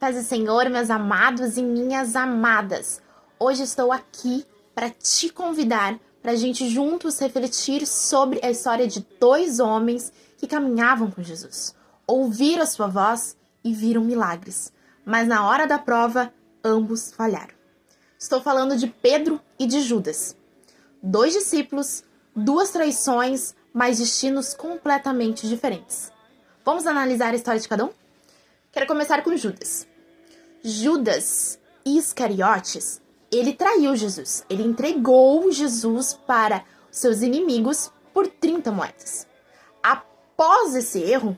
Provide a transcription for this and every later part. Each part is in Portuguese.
Paz do Senhor, meus amados e minhas amadas. Hoje estou aqui para te convidar para a gente juntos refletir sobre a história de dois homens que caminhavam com Jesus. Ouviram a sua voz e viram milagres, mas na hora da prova, ambos falharam. Estou falando de Pedro e de Judas. Dois discípulos, duas traições, mas destinos completamente diferentes. Vamos analisar a história de cada um? Quero começar com Judas. Judas Iscariotes, ele traiu Jesus. Ele entregou Jesus para seus inimigos por 30 moedas. Após esse erro,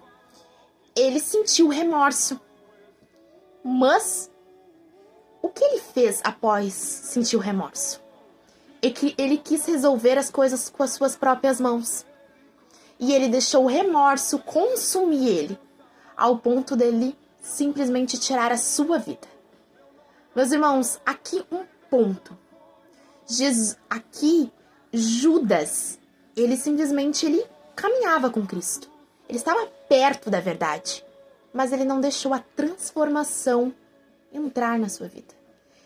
ele sentiu remorso. Mas o que ele fez após sentir o remorso? Ele quis resolver as coisas com as suas próprias mãos. E ele deixou o remorso consumir ele, ao ponto dele simplesmente tirar a sua vida. Meus irmãos, aqui um ponto. Judas, ele simplesmente caminhava com Cristo. Ele estava perto da verdade, mas ele não deixou a transformação entrar na sua vida.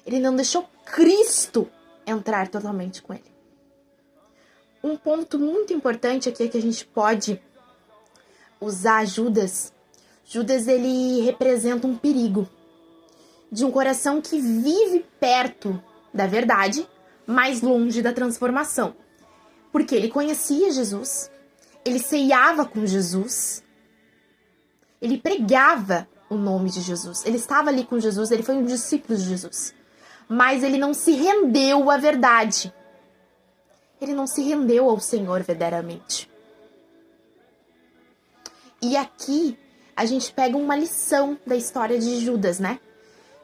Ele não deixou Cristo entrar totalmente com ele. Um ponto muito importante aqui é que a gente pode usar Judas. Judas, ele representa um perigo de um coração que vive perto da verdade, mas longe da transformação. Porque ele conhecia Jesus, ele ceiava com Jesus, ele pregava o nome de Jesus, ele estava ali com Jesus, ele foi um discípulo de Jesus. Mas ele não se rendeu à verdade. Ele não se rendeu ao Senhor verdadeiramente. E aqui a gente pega uma lição da história de Judas, né?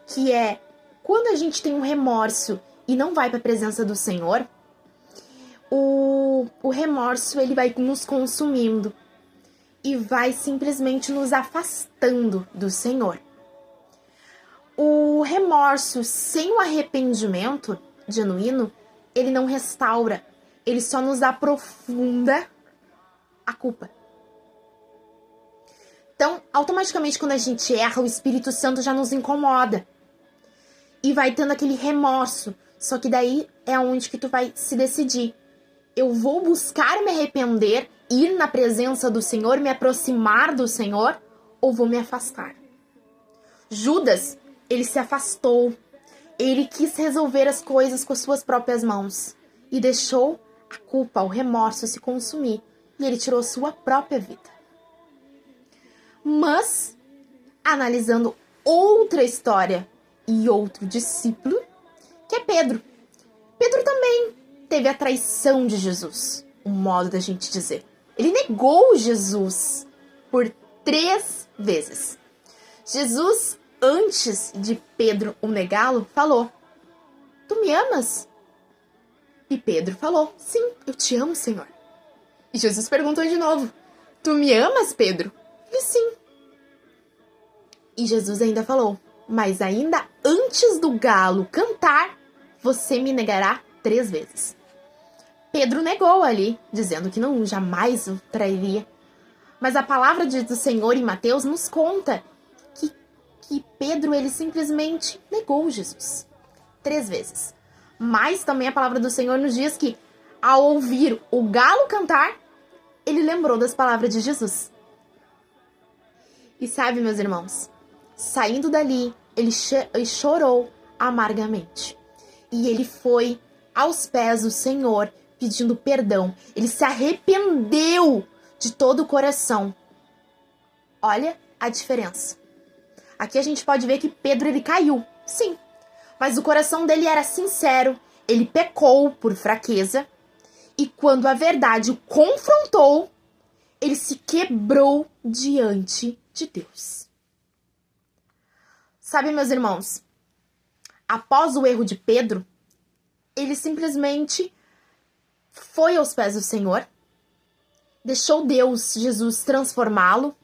Que é, quando a gente tem um remorso e não vai para a presença do Senhor, o remorso ele vai nos consumindo e vai simplesmente nos afastando do Senhor. O remorso sem o arrependimento genuíno, ele não restaura, ele só nos aprofunda a culpa. Então, automaticamente, quando a gente erra, o Espírito Santo já nos incomoda. E vai tendo aquele remorso. Só que daí é onde que tu vai se decidir. Eu vou buscar me arrepender, ir na presença do Senhor, me aproximar do Senhor, ou vou me afastar? Judas, ele se afastou. Ele quis resolver as coisas com as suas próprias mãos. E deixou a culpa, o remorso se consumir. E ele tirou sua própria vida. Mas, analisando outra história e outro discípulo, que é Pedro. Pedro também teve a traição de Jesus, um modo da gente dizer. Ele negou Jesus por 3 vezes. Jesus, antes de Pedro o negá-lo, falou: "Tu me amas?" E Pedro falou: "Sim, eu te amo, Senhor." E Jesus perguntou de novo: "Tu me amas, Pedro?" E sim. E Jesus ainda falou: "Mas ainda antes do galo cantar, você me negará 3 vezes." Pedro negou ali, dizendo que não jamais o trairia. Mas a palavra do Senhor em Mateus nos conta que Pedro ele simplesmente negou Jesus 3 vezes. Mas também a palavra do Senhor nos diz que, ao ouvir o galo cantar, ele lembrou das palavras de Jesus. E sabe, meus irmãos, saindo dali, ele chorou amargamente. E ele foi aos pés do Senhor pedindo perdão. Ele se arrependeu de todo o coração. Olha a diferença. Aqui a gente pode ver que Pedro ele caiu, sim. Mas o coração dele era sincero. Ele pecou por fraqueza. E quando a verdade o confrontou, ele se quebrou diante de Deus. Sabe, meus irmãos, após o erro de Pedro, ele simplesmente foi aos pés do Senhor, deixou Deus, Jesus, transformá-lo,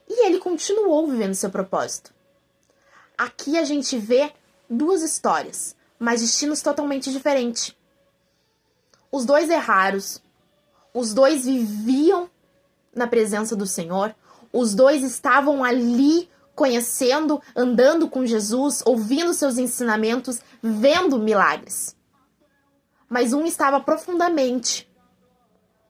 e ele continuou vivendo seu propósito. Aqui a gente vê 2 histórias, mas destinos totalmente diferentes. Os 2 erraram, os 2 viviam na presença do Senhor, os 2 estavam ali conhecendo, andando com Jesus, ouvindo seus ensinamentos, vendo milagres. Mas um estava profundamente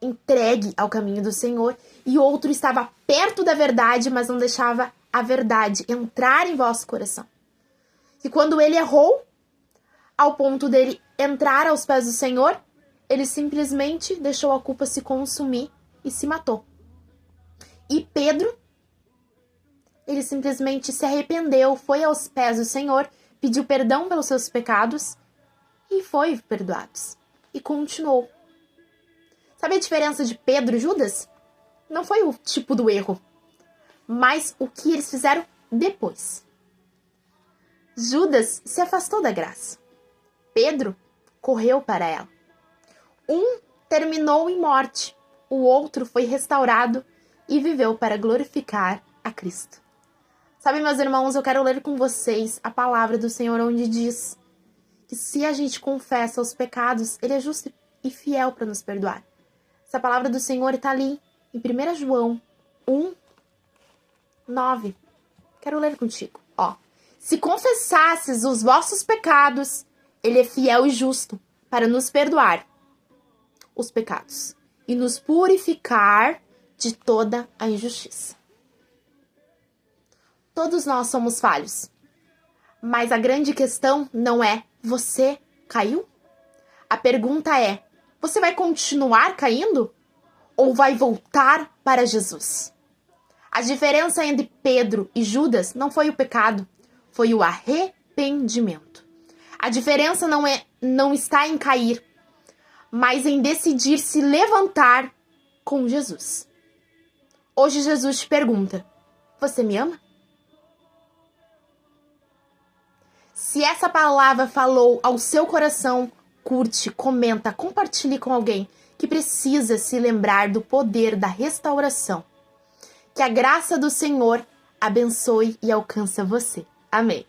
entregue ao caminho do Senhor e outro estava perto da verdade, mas não deixava a verdade entrar em vosso coração. E quando ele errou, ao ponto dele entrar aos pés do Senhor, ele simplesmente deixou a culpa se consumir e se matou. E Pedro, ele simplesmente se arrependeu, foi aos pés do Senhor, pediu perdão pelos seus pecados e foi perdoado. E continuou. Sabe a diferença de Pedro e Judas? Não foi o tipo do erro, mas o que eles fizeram depois. Judas se afastou da graça. Pedro correu para ela. Um terminou em morte, o outro foi restaurado e viveu para glorificar a Cristo. Sabe, meus irmãos, eu quero ler com vocês a palavra do Senhor, onde diz que se a gente confessa os pecados, Ele é justo e fiel para nos perdoar. Essa palavra do Senhor está ali em 1 João 1:9. Quero ler contigo. Se confessasses os vossos pecados, Ele é fiel e justo para nos perdoar os pecados e nos purificar de toda a injustiça. Todos nós somos falhos, mas a grande questão não é você caiu? A pergunta é, você vai continuar caindo ou vai voltar para Jesus? A diferença entre Pedro e Judas não foi o pecado, foi o arrependimento. A diferença não está em cair, mas em decidir se levantar com Jesus. Hoje Jesus te pergunta, você me ama? Se essa palavra falou ao seu coração, curte, comenta, compartilhe com alguém que precisa se lembrar do poder da restauração. Que a graça do Senhor abençoe e alcance você. Amém.